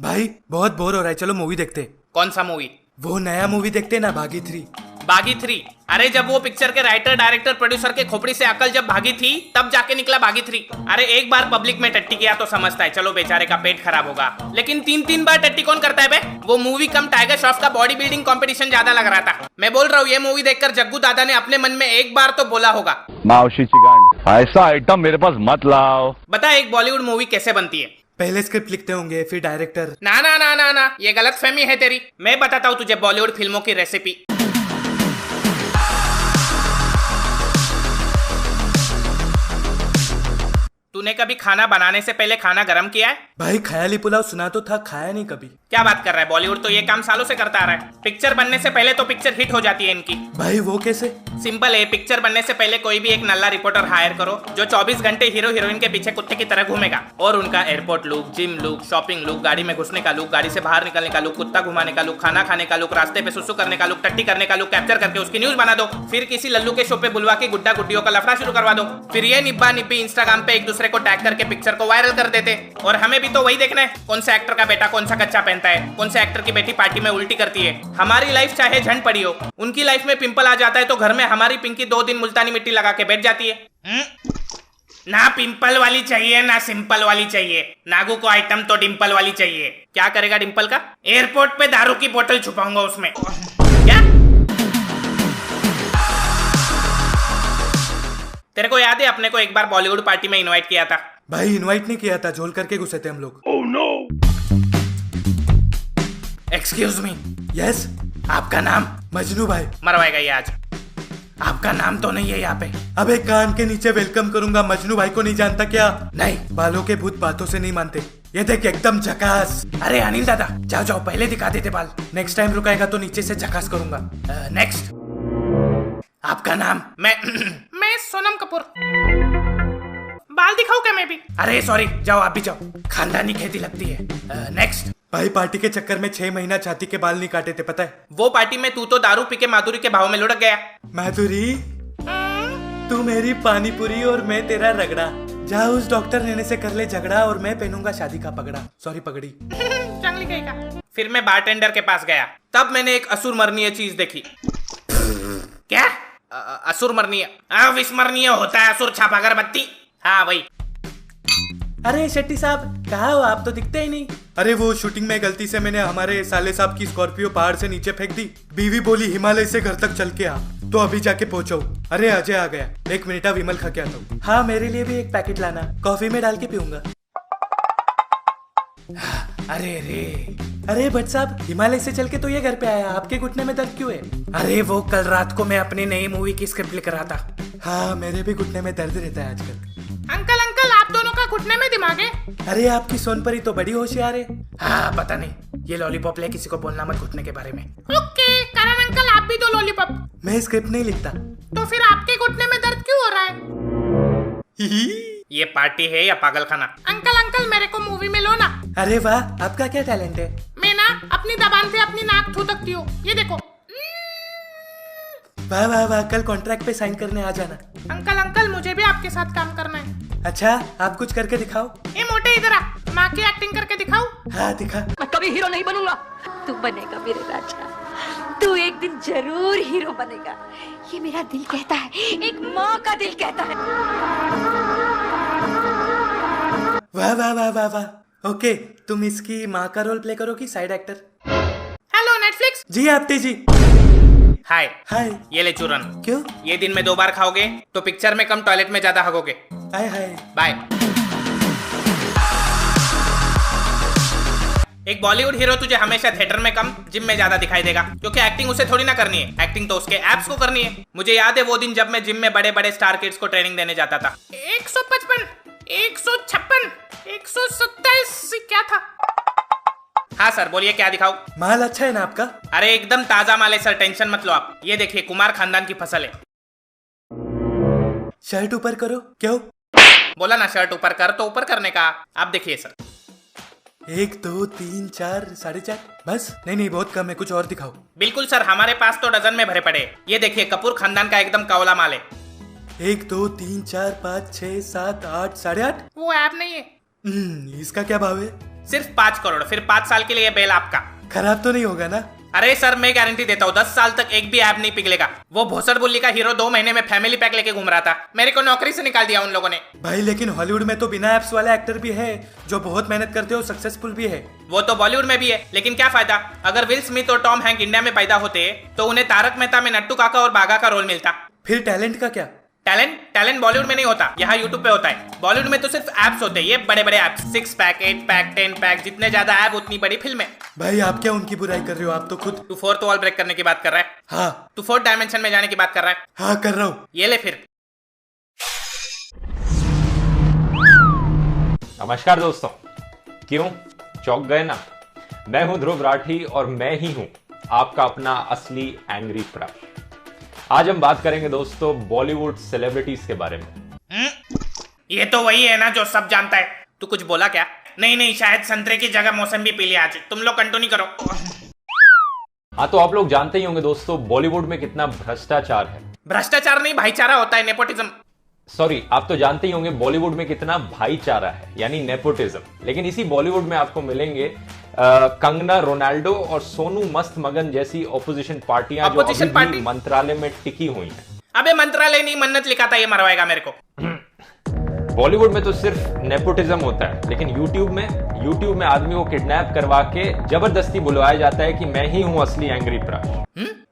भाई बहुत बोर हो रहा है, चलो मूवी देखते हैं। कौन सा मूवी? वो नया मूवी देखते हैं ना, भागी 3। बागी 3? अरे जब वो पिक्चर के राइटर डायरेक्टर प्रोड्यूसर के खोपड़ी से अकल जब भागी थी तब जाके निकला बागी 3। अरे एक बार पब्लिक में टट्टी किया तो समझता है, चलो बेचारे का पेट खराब होगा, लेकिन 3-3 बार टट्टी कौन करता है बे? वो मूवी कम टाइगर श्रॉफ का बॉडी बिल्डिंग कंपटीशन ज्यादा लग रहा था। मैं बोल रहा हूँ ये मूवी देखकर जग्गू दादा ने अपने मन में एक बार तो बोला होगा, मावशीची गांड, ऐसा आइटम मेरे पास मत लाओ। बता एक बॉलीवुड मूवी कैसे बनती है? पहले स्क्रिप्ट लिखते होंगे, फिर डायरेक्टर। ना ना ना ना ना, ये गलत फहमी है तेरी। मैं बताता हूँ तुझे बॉलीवुड फिल्मों की रेसिपी। तूने कभी खाना बनाने से पहले खाना गरम किया है? भाई ख्याली पुलाव सुना तो था, खाया नहीं कभी। क्या बात कर रहा है, बॉलीवुड तो ये काम सालों से करता आ रहा है। पिक्चर बनने से पहले तो पिक्चर हिट हो जाती है इनकी। भाई वो कैसे? सिंपल है, पिक्चर बनने से पहले कोई भी एक नल्ला रिपोर्टर हायर करो जो 24 घंटे हीरो हीरोइन के पीछे कुत्ते की तरह घूमेगा और उनका airport look, gym look, shopping look, गाड़ी में घुसने का लुक, गाड़ी से बाहर निकलने का लुक, कुत्ता घुमाने का लुक, खाना खाने का लुक, रास्ते पे सुसु करने का लुक, टट्टी करने का लुक कैप्चर करके उसकी न्यूज बना दो। फिर किसी लल्लू के शो पे बुलवा के गुड्डा गुड्डियों का लफड़ा शुरू करवा दो। फिर ये निब्बा निब्बी इंस्टाग्राम पे एक दूसरे को टैग करके पिक्चर को वायरल कर देते। और हमें भी तो वही देखना है, कौन सा एक्टर का बेटा कौन सा कच्चा पहनता है, कौन सा एक्टर की बेटी पार्टी में उल्टी करती है। हमारी लाइफ चाहे झंड पड़ी हो, उनकी लाइफ में पिंपल आ जाता है तो घर में हमारी पिंकी 2 दिन मुल्तानी मिट्टी लगा के बैठ जाती है। ना पिंपल वाली चाहिए ना सिंपल वाली चाहिए, नागू को आइटम तो डिंपल वाली चाहिए। क्या करेगा डिंपल का? एयरपोर्ट पे दारू की बोतल छुपाऊंगा उसमें। क्या तेरे को याद है अपने को एक बार बॉलीवुड पार्टी में इनवाइट किया था? भाई इनवाइट नहीं किया था, झोल करके घुसे थे हम लोग। Oh no. Excuse me, yes. आपका नाम? मजनू भाई। मरवाएगा ये आज। आपका नाम तो नहीं है यहाँ पे? अबे कान के नीचे वेलकम करूंगा, मजनू भाई को नहीं जानता क्या? नहीं। बालों के भूत बातों से नहीं मानते। ये देख एकदम झकास। अरे अनिल दादा जाओ जाओ, पहले दिखा देते बाल। नेक्स्ट टाइम रुकाएगा तो नीचे से झकास करूंगा। नेक्स्ट। आपका नाम? मैं सोनम कपूर। बाल दिखाऊं क्या मैं भी? अरे सॉरी, जाओ आप भी जाओ, खानदानी खेती लगती है। नेक्स्ट। भाई पार्टी के चक्कर में 6 महीना छाती के बाल नहीं काटे थे, पता है? वो पार्टी में तू तो दारू पी के माधुरी के भाव में लुढ़क गया। माधुरी, तू मेरी पानीपुरी और मैं तेरा रगड़ा। जा उस डॉक्टर नेने से कर ले झगड़ा और मैं पहनूंगा शादी का पगड़ा। सॉरी पगड़ी। जंगली कहेगा। फिर मैं बारटेंडर के पास गया, तब मैंने एक असुरमरणीय चीज देखी। क्या? असुरमरणीय? अविस्मरणीय होता है असुर छाप अगरबत्ती। हाँ वही। अरे शेट्टी साहब कहाँ हो आप, तो दिखते ही नहीं। अरे वो शूटिंग में गलती से मैंने हमारे साले साहब की स्कॉर्पियो पहाड़ से नीचे फेंक दी। बीवी बोली हिमालय से घर तक चल के आ, तो अभी जाके पहुंचो। अरे अजय आ गया, 1 मिनट विमल खा के आता हूँ। हाँ मेरे लिए भी एक पैकेट लाना, कॉफी में डाल के पीऊंगा। अरे रे, अरे भट्ट साहब हिमालय से चल के तो ये घर पे आया, आपके घुटने में दर्द क्यों है? अरे वो कल रात को मैं अपनी नई मूवी की स्क्रिप्ट लिख रहा था। हाँ मेरे भी घुटने में दर्द रहता है आजकल। अंकल अंकल, आप दोनों का घुटने में दिमाग है? अरे आपकी सोनपरी तो बड़ी होशियार है। हाँ पता नहीं, ये लॉलीपॉप ले, किसी को बोलना मत घुटने के बारे में। ओके करण अंकल, आप भी दो लॉलीपॉप। मैं स्क्रिप्ट नहीं लिखता। तो फिर आपके घुटने में दर्द क्यों हो रहा है? ये पार्टी है या पागल खाना? अंकल अंकल मेरे को मूवी में लो ना। अरे वाह, आपका क्या टैलेंट है? मैं ना अपनी जबान से अपनी नाक छू सकती हूँ, ये देखो। वाह वाह वाह, कल कॉन्ट्रैक्ट पे साइन करने आ जाना। अंकल अंकल मुझे भी आपके साथ काम करना है। अच्छा आप कुछ करके दिखाओ। ए मोटे इधर आ, माँ की एक्टिंग करके दिखाओ। हाँ दिखा। मैं कभी हीरो नहीं बनूंगा। तू बनेगा मेरे राजा, तू एक दिन जरूर हीरो बनेगा, ये मेरा दिल कहता है, एक माँ का दिल कहता है। वाह वाह वाह वाह वाह। ओके तुम इसकी माँ का रोल प्ले करो कि साइड एक्टर? Hello Netflix. जी आपते जी। हाय हाय। ये ले चूरन। क्यों? ये दिन में 2 बार खाओगे तो पिक्चर में कम टॉयलेट में ज्यादा हगोगे। हाय हाय। बाय। एक बॉलीवुड हीरो तुझे हमेशा थिएटर में कम जिम में ज्यादा दिखाई देगा, क्योंकि एक्टिंग उसे थोड़ी ना करनी है, एक्टिंग तो उसके एप्स को करनी है। मुझे याद है वो दिन जब मैं जिम में बड़े बड़े स्टार किड्स को ट्रेनिंग देने जाता था। 155, 156, 127 क्या था? हाँ सर बोलिए, क्या दिखाऊं? माल अच्छा है ना आपका? अरे एकदम ताजा माल है सर, टेंशन मत लो आप। ये देखिए कुमार खानदान की फसल है। शर्ट ऊपर करो। क्यों? बोला ना शर्ट ऊपर कर, तो ऊपर करने का। आप देखिए सर। 1 2 3 4 4.5 बस? नहीं नहीं बहुत कम है, कुछ और दिखाओ। बिल्कुल सर, हमारे पास तो डजन में भरे पड़े। ये देखिए कपूर खानदान का एकदम कौला माल है। 1 2 3 4 5 6 7 8 8.5। वो ऐप नहीं है। इसका क्या भाव है? सिर्फ 5 करोड़, फिर 5 साल के लिए बेल आपका। खराब तो नहीं होगा ना? अरे सर मैं गारंटी देता हूँ 10 साल तक एक भी ऐप नहीं पिघलेगा। वो भोसड़ बुल्ली का हीरो 2 महीने में फैमिली पैक लेके घूम रहा था, मेरे को नौकरी से निकाल दिया उन लोगों ने। भाई लेकिन हॉलीवुड में तो बिना एप्स वाला एक्टर भी है जो बहुत मेहनत करते हो, सक्सेसफुल भी है। वो तो बॉलीवुड में भी है, लेकिन क्या फायदा? अगर विल स्मिथ और टॉम हैंक इंडिया में पैदा होते तो उन्हें तारक मेहता में नट्टू काका और बागा का रोल मिलता। फिर टैलेंट का क्या? टैलेंट बॉलीवुड में नहीं होता, यहाँ यूट्यूब पे होता है। बॉलीवुड में तो सिर्फ एप्स होते हैं, ये बड़े बड़े एप्स, 6 पैक 8 पैक 10 पैक, जितने ज्यादा ऐप उतनी बड़ी फिल्में। भाई आप क्या उनकी बुराई कर रहे हो? आप तो खुद। तू 4th वॉल ब्रेक करने की बात कर रहा है? हाँ। तू 4th डायमेंशन में जाने की बात कर रहा है? हाँ कर रहा हूँ। ये ले फिर। नमस्कार दोस्तों, क्यों चौंक गए ना? मैं हूं ध्रुव राठी और मैं ही हूं आपका अपना असली एंग्री क्रश। आज हम बात करेंगे दोस्तों बॉलीवुड सेलिब्रिटीज के बारे में। ये तो वही है ना जो सब जानता है। तू कुछ बोला क्या? नहीं, शायद संतरे की जगह मौसमी पी लिया आज। तुम लोग कंटिन्यू करो। हाँ, तो आप लोग जानते ही होंगे दोस्तों बॉलीवुड में कितना भ्रष्टाचार है। भ्रष्टाचार नहीं, भाईचारा होता है, नेपोटिज्म। सॉरी, आप तो जानते ही होंगे बॉलीवुड में कितना भाईचारा है, यानी नेपोटिज्म। लेकिन इसी बॉलीवुड में आपको मिलेंगे कंगना, रोनाल्डो और सोनू मस्त मगन जैसी ऑपोजिशन पार्टियां जो अभी भी मंत्रालय में टिकी हुई हैं। अबे मंत्रालय नहीं, मन्नत लिखा था, ये मरवाएगा मेरे को। बॉलीवुड में तो सिर्फ नेपोटिज्म होता है, लेकिन यूट्यूब में आदमी को किडनैप करवा के जबरदस्ती बुलवाया जाता है कि मैं ही हूं असली एंग्री क्रश।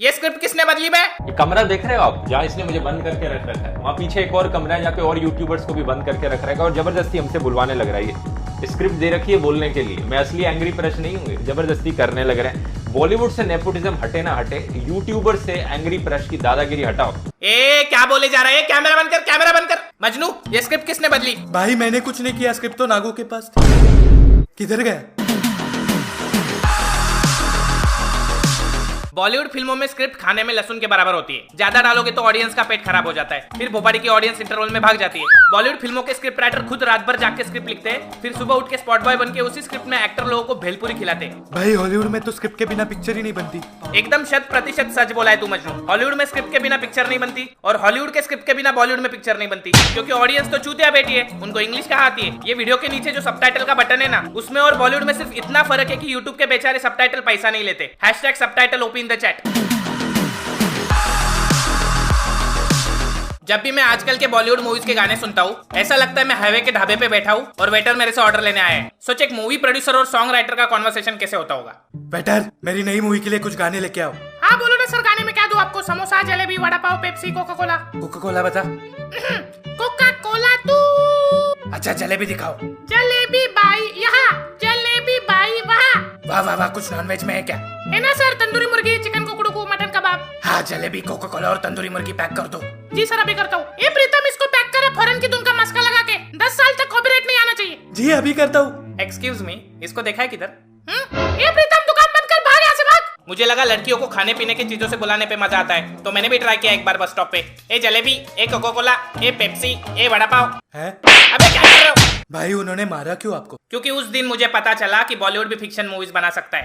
ये स्क्रिप्ट किसने बदली बे? ये कमरा देख रहे हो आप, जहाँ इसने मुझे बंद करके रख रखा है, वहाँ पीछे एक और कमरा है जहाँ पे और यूट्यूबर्स को भी बंद करके रख रखा है और जबरदस्ती हमसे बुलवाने लग रहा है। ये स्क्रिप्ट दे रखी है बोलने के लिए। मैं असली एंग्री क्रश नहीं हूँ, जबरदस्ती करने लग रहे हैं। बॉलीवुड से नेपोटिज्म हटे ना हटे, यूट्यूबर से एंग्री क्रश की दादागिरी हटाओ। क्या बोले जा रहा है? कैमरा बंद कर, कैमरा बंद कर। मजनू, ये स्क्रिप्ट किसने बदली? भाई मैंने कुछ नहीं किया, स्क्रिप्ट तो नागो के पास। किधर गया? बॉलीवुड फिल्मों में स्क्रिप्ट खाने में लहसुन के बराबर होती है। ज्यादा डालोगे तो ऑडियंस का पेट खराब हो जाता है, फिर भोपाड़ी की ऑडियंस इंटरवल में भाग जाती है। बॉलीवुड फिल्मों के स्क्रिप्ट राइटर खुद रात भर जाग के स्क्रिप्ट लिखते हैं, फिर सुबह उठ के स्पॉट बॉय बन के उसी स्क्रिप्ट में एक्टर लोगों को भेलपुरी खिलाते हैं। भाई हॉलीवुड में तो स्क्रिप्ट के बिना पिक्चर ही नहीं बनती। एकदम 100% सच बोला है तू मजनू। हॉलीवुड में स्क्रिप्ट के बिना पिक्चर नहीं बनती और हॉलीवुड के स्क्रिप्ट के बिना बॉलीवुड में पिक्चर नहीं बनती, क्योंकि ऑडियंस तो चूतिया बेटी है, उनको इंग्लिश कहाँ आती है। ये वीडियो के नीचे जो सबटाइटल का बटन है ना, उसमें और बॉलीवुड में सिर्फ इतना फर्क है कि यूट्यूब के बेचारे सबटाइटल पैसा नहीं लेते। #Subtitle OP in the chat. जब भी मैं आजकल के बॉलीवुड मूवीज के गाने सुनता हूँ, ऐसा लगता है मैं हाईवे के ढाबे पे बैठा हूँ और वेटर मेरे से ऑर्डर लेने आया है। सोच एक मूवी प्रोड्यूसर और सॉन्ग राइटर का कॉन्वर्सेशन कैसे होता होगा। वेटर, मेरी नई मूवी के लिए कुछ गाने लेके आओ। हाँ बोलो ना सर, गाने में क्या दूं आपको? Samosa, jalebi, vada pav, Pepsi, Coca Cola. Coca Cola बता। कोका कोला तू। अच्छा जलेबी दिखाओ। जलेबी बाई यहाँ, जलेबी बाई वहाँ। वाह वाह वाह, कुछ नॉनवेज में है क्या? है ना सर, तंदूरी मुर्गी, चिकन कुकड़ू, मटन कबाब। हाँ जलेबी, कोका कोला और तंदूरी मुर्गी पैक कर दो। जी सर, अभी करता हूँ। ए प्रीतम, इसको पैक करे फौरन की धुन का मस्का लगा के। 10 साल तक कॉपीराइट नहीं आना चाहिए। जी अभी करता हूँ। एक्सक्यूज मी, इसको देखा है किधर? ए प्रीतम, दुकान बंद कर, भाग यहाँ से भाग। मुझे लगा लड़कियों को खाने पीने की चीजों से बुलाने पे मजा आता है, तो मैंने भी ट्राई किया एक बार बस स्टॉप पे। ए जलेबी, ए कोका कोला, ए पेप्सी, ए वड़ा पाव। है? अबे क्या कर रहे हो? भाई उन्होंने मारा क्यों आपको? क्योंकि उस दिन मुझे पता चला कि बॉलीवुड भी फिक्शन मूवीज बना सकता है।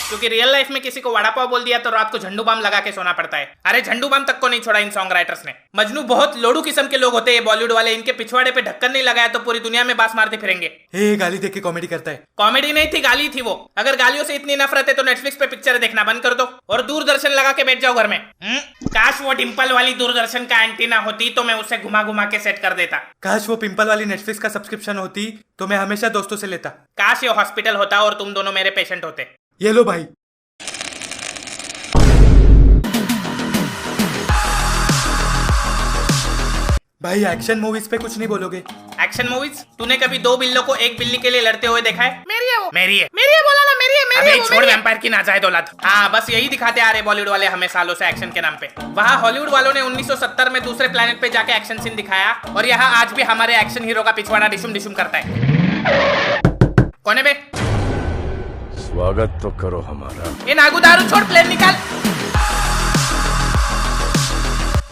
क्योंकि रियल लाइफ में किसी को वड़ा पाव बोल दिया तो रात को झंडू बाम लगा के सोना पड़ता है। अरे झंडू बाम तक को नहीं छोड़ा इन सॉन्ग राइटर्स ने। मजनू, बहुत लोड़ू किस्म के लोग होते हैं बॉलीवुड वाले। इनके पिछवाड़े पे ढक्कन नहीं लगाया तो पूरी दुनिया में बास मारते फिरेंगे। गाली देख के कॉमेडी करता है। कॉमेडी नहीं थी, गाली थी वो। अगर गालियों से इतनी नफरत है तो नेटफ्लिक्स पे पिक्चर देखना बंद कर दो और दूरदर्शन लगा के बैठ जाओ घर में। काश वो डिंपल वाली दूरदर्शन का एंटीना होती तो मैं उसे घुमा घुमा के सेट कर देता। काश वो पिंपल वाली नेटफ्लिक्स का सब्सक्रिप्शन होती तो मैं हमेशा दोस्तों से लेता। काश ये हॉस्पिटल होता और तुम दोनों मेरे पेशेंट होते। ये लो भाई। भाई एक्शन मूवीज पे कुछ नहीं बोलोगे? Action movies? तूने कभी 2 बिल्लों को एक बिल्ली के लिए लड़ते हुए देखा है? मेरी है वो। मेरी है बोला ना, मेरी है। अबे छोड़ वैम्पायर की नाजायज औलाद। हाँ, बस यही दिखाते आ रहे बॉलीवुड वाले हमें सालों से एक्शन के नाम पे। वहाँ हॉलीवुड वालों ने 1970 में दूसरे प्लेनेट पे जाके एक्शन सीन दिखाया और यहाँ आज भी हमारे एक्शन हीरो का पिछवाड़ा डिशुम डिशुम करता है। कौन है बे? स्वागत तो करो हमारा। ये नागू दारू छोड़, प्लेन निकाल।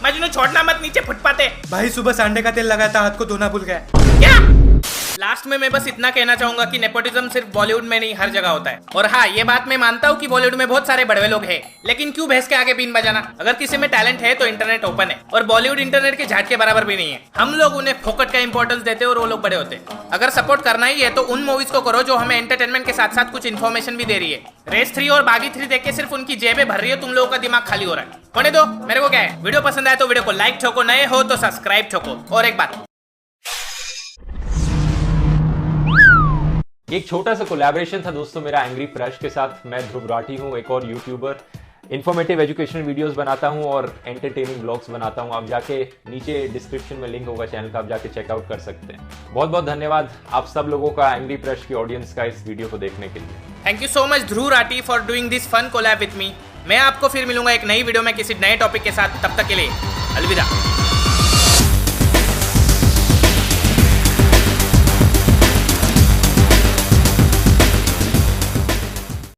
मजनू छोड़ना मत, नीचे फुट पाते। भाई सुबह सांडे का तेल लगाया था, हाथ को धोना भूल गया। क्या? लास्ट में मैं बस इतना कहना चाहूंगा कि नेपोटिज्म सिर्फ बॉलीवुड में नहीं हर जगह होता है। और हाँ, ये बात मैं मानता हूँ कि बॉलीवुड में बहुत सारे बड़वे लोग हैं, लेकिन क्यों भैंस के आगे बीन बजाना। अगर किसी में टैलेंट है तो इंटरनेट ओपन है, और बॉलीवुड इंटरनेट के झाट के बराबर भी नहीं है। हम लोग उन्हें फोकट का इंपॉर्टेंस देते हैं और वो लोग बड़े होते हैं। अगर सपोर्ट करना ही है तो उन मूवीज को करो जो हमें एंटरटेनमेंट के साथ साथ कुछ इन्फॉर्मेशन भी दे रही है। रेस 3 और बागी 3 देख के सिर्फ उनकी जेबें भर रही है, तुम लोगों का दिमाग खाली हो रहा है। होने दो, मेरे को क्या है। वीडियो पसंद आए तो वीडियो को लाइक ठोको, नए हो तो सब्सक्राइब ठोको। और एक बात, एक छोटा सा कोलैबोरेशन था दोस्तों मेरा एंग्री फ्रेश के साथ। मैं ध्रुव राठी हूँ, एक और यूट्यूबर, इन्फॉर्मेटिव एजुकेशनल वीडियोस बनाता हूँ और एंटरटेनिंग ब्लॉग्स बनाता हूँ। आप जाके नीचे डिस्क्रिप्शन में लिंक होगा चैनल का, आप जाके चेकआउट कर सकते हैं। बहुत बहुत धन्यवाद आप सब लोगों का, एंग्री फ्रेश की ऑडियंस का, इस वीडियो को देखने के लिए। Thank you so much Dhruv Rathee for doing this fun collab with me. मैं आपको फिर मिलूंगा एक नई वीडियो में किसी नए टॉपिक के साथ। तब तक के लिए अलविदा।